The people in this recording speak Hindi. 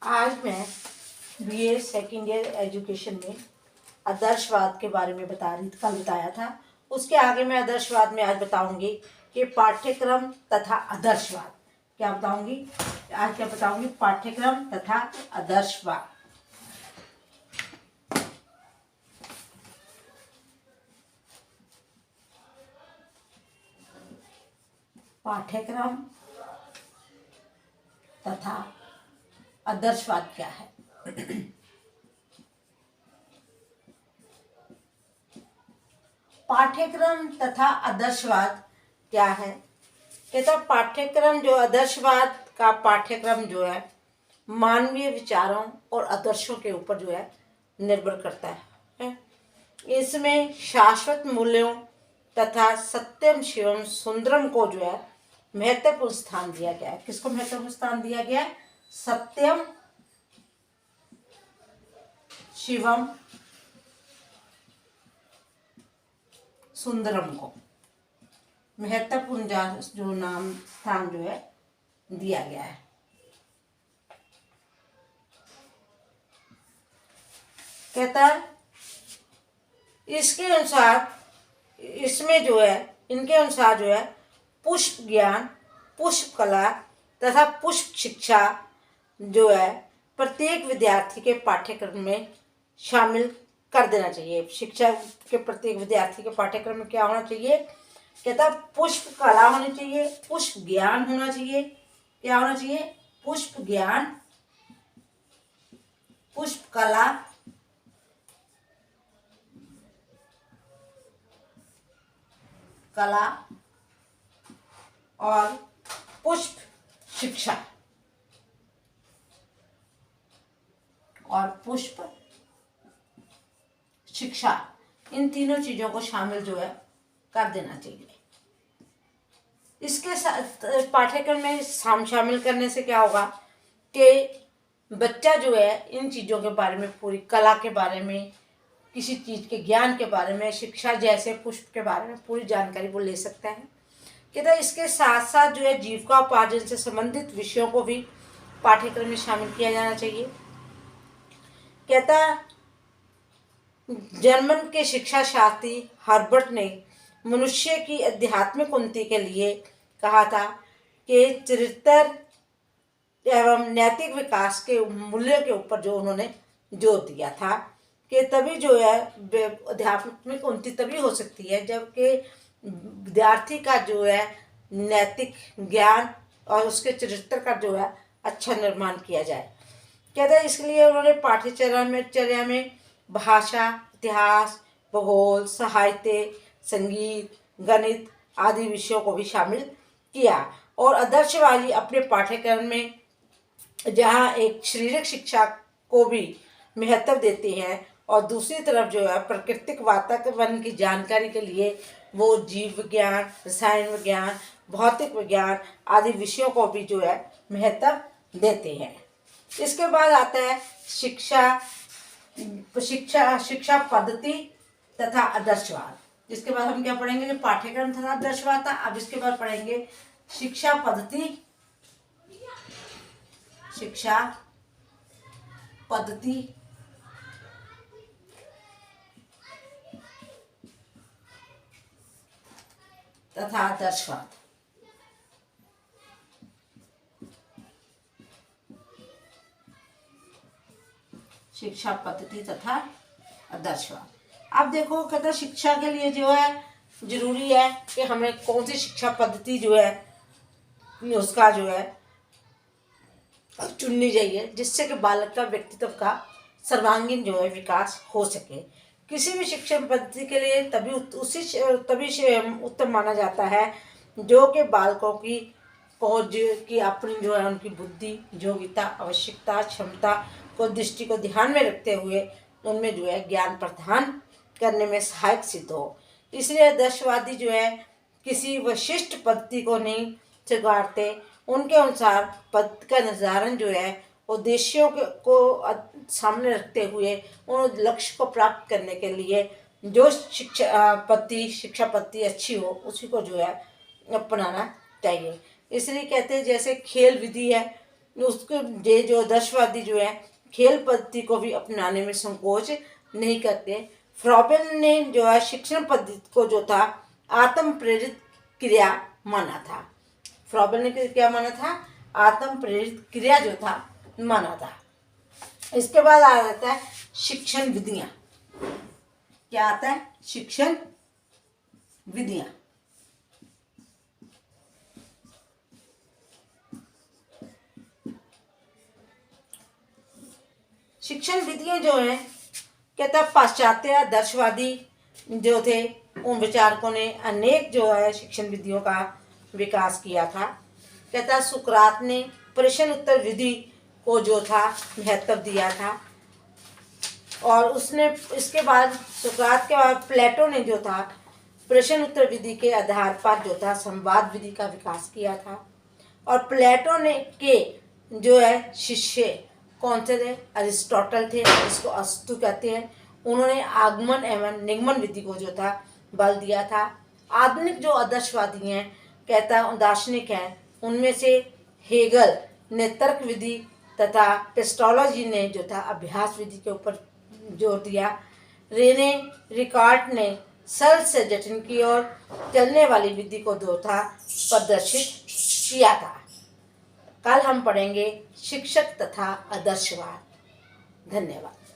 आज मैं बीए सेकेंड ईयर एजुकेशन में आदर्शवाद के बारे में बता रही थी, कल बताया था। उसके आगे मैं आदर्शवाद में आज बताऊंगी कि पाठ्यक्रम तथा आदर्शवाद। क्या बताऊंगी आज? क्या बताऊंगी? पाठ्यक्रम तथा आदर्शवाद। पाठ्यक्रम तथा आदर्शवाद क्या है? पाठ्यक्रम तथा आदर्शवाद क्या है? कहता पाठ्यक्रम जो आदर्शवाद का पाठ्यक्रम जो है मानवीय विचारों और आदर्शों के ऊपर जो है निर्भर करता है। इसमें शाश्वत मूल्यों तथा सत्यम शिवम सुंदरम को जो है महत्वपूर्ण स्थान दिया गया है। किसको महत्वपूर्ण स्थान दिया गया है? सत्यम शिवम सुंदरम को महत्वपूर्ण जो नाम स्थान जो है दिया गया है। कहता है इसके अनुसार, इसमें जो है इनके अनुसार जो है पुष्प ज्ञान, पुष्प कला तथा पुष्प शिक्षा जो है प्रत्येक विद्यार्थी के पाठ्यक्रम में शामिल कर देना चाहिए। शिक्षा के प्रत्येक विद्यार्थी के पाठ्यक्रम में क्या होना चाहिए? कहता पुष्प कला होनी चाहिए, पुष्प ज्ञान होना चाहिए। क्या होना चाहिए? पुष्प ज्ञान, पुष्प कला और पुष्प शिक्षा इन तीनों चीजों को शामिल जो है कर देना चाहिए। इसके साथ पाठ्यक्रम में शामिल करने से क्या होगा कि बच्चा जो है इन चीज़ों के बारे में, पूरी कला के बारे में, किसी चीज़ के ज्ञान के बारे में, शिक्षा जैसे पुष्प के बारे में पूरी जानकारी वो ले सकता है। कहता है इसके साथ साथ जो है जीविका उपार्जन से संबंधित विषयों को भी पाठ्यक्रम में शामिल किया जाना चाहिए। कहता जर्मन के शिक्षा शास्त्री हर्बर्ट ने मनुष्य की आध्यात्मिक उन्नति के लिए कहा था कि चरित्र एवं नैतिक विकास के मूल्य के ऊपर जो उन्होंने जोर दिया था कि तभी जो है आध्यात्मिक उन्नति तभी हो सकती है जबकि विद्यार्थी का जो है नैतिक ज्ञान और उसके चरित्र का जो है अच्छा निर्माण किया जाए। कहते हैं इसलिए उन्होंने पाठ्यचर्या में भाषा, इतिहास, भूगोल, साहित्य, संगीत, गणित आदि विषयों को भी शामिल किया। और आदर्शवादी अपने पाठ्यक्रम में जहाँ एक शारीरिक शिक्षा को भी महत्व देते हैं और दूसरी तरफ जो है प्राकृतिक वातावरण की जानकारी के लिए वो जीव विज्ञान, रसायन विज्ञान, भौतिक विज्ञान आदि विषयों को भी जो है महत्व देते हैं। इसके बाद आता है शिक्षा पद्धति तथा आदर्शवाद। जिसके बाद हम क्या पढ़ेंगे? जो पाठ्यक्रम तथा आदर्शवाद था, अब इसके बाद पढ़ेंगे शिक्षा पद्धति तथा आदर्शवाद। शिक्षा पद्धति तथा आदर्शवाद। अब देखो कहता शिक्षा के लिए जो है जरूरी है कि हमें कौन सी शिक्षा पद्धति जो है उसका जो है चुननी चाहिए जिससे कि बालक का व्यक्तित्व का सर्वांगीण जो है विकास हो सके। किसी भी शिक्षा पद्धति के लिए तभी उत्तम माना जाता है जो कि बालकों की पहुँच की अपनी जो है उनकी बुद्धि, योग्यता, आवश्यकता, क्षमता को दृष्टि को ध्यान में रखते हुए उनमें जो है ज्ञान प्रदान करने में सहायक सिद्ध हो। इसलिए आदर्शवादी जो है किसी विशिष्ट पद्धति को नहीं स्वीकारते। उनके अनुसार पद्धति का निर्धारण जो है उद्देश्यों को सामने रखते हुए उन लक्ष्य को प्राप्त करने के लिए जो शिक्षा पद्धति अच्छी हो उसी को जो है अपनाना चाहिए। इसलिए कहते हैं जैसे खेल विधि है उसके ये जो आदर्शवादी जो है खेल पद्धति को भी अपनाने में संकोच नहीं करते। फ्रॉबेल ने जो है शिक्षण पद्धति को जो था आत्म प्रेरित क्रिया माना था। फ्रॉबेल ने क्या माना था? आत्म प्रेरित क्रिया जो था माना था। इसके बाद आ जाता है शिक्षण विधियां। क्या आता है? शिक्षण विधियां। शिक्षण विधियां जो है कहता पाश्चात्य आदर्शवादी जो थे उन विचारकों ने अनेक जो है शिक्षण विधियों का विकास किया था। कहता सुकरात ने प्रश्न उत्तर विधि को जो था महत्व दिया था, और उसने इसके बाद सुकरात के बाद प्लेटो ने जो था प्रश्न उत्तर विधि के आधार पर जो था संवाद विधि का विकास किया था। और प्लेटो ने के जो है शिष्य कौन से थे? अरिस्टोटल थे, जिसको अस्तु कहते हैं। उन्होंने आगमन एवं निगमन विधि को जो था बल दिया था। आधुनिक जो आदर्शवादी हैं कहता दार्शनिक हैं, उनमें से हेगल ने तर्क विधि तथा पेस्टोलॉजी ने जो था अभ्यास विधि के ऊपर जोर दिया। रेने रिकार्ट ने सरल से जटिल की ओर चलने वाली विधि को जो था प्रदर्शित किया था। कल हम पढ़ेंगे शिक्षक तथा आदर्शवाद। धन्यवाद।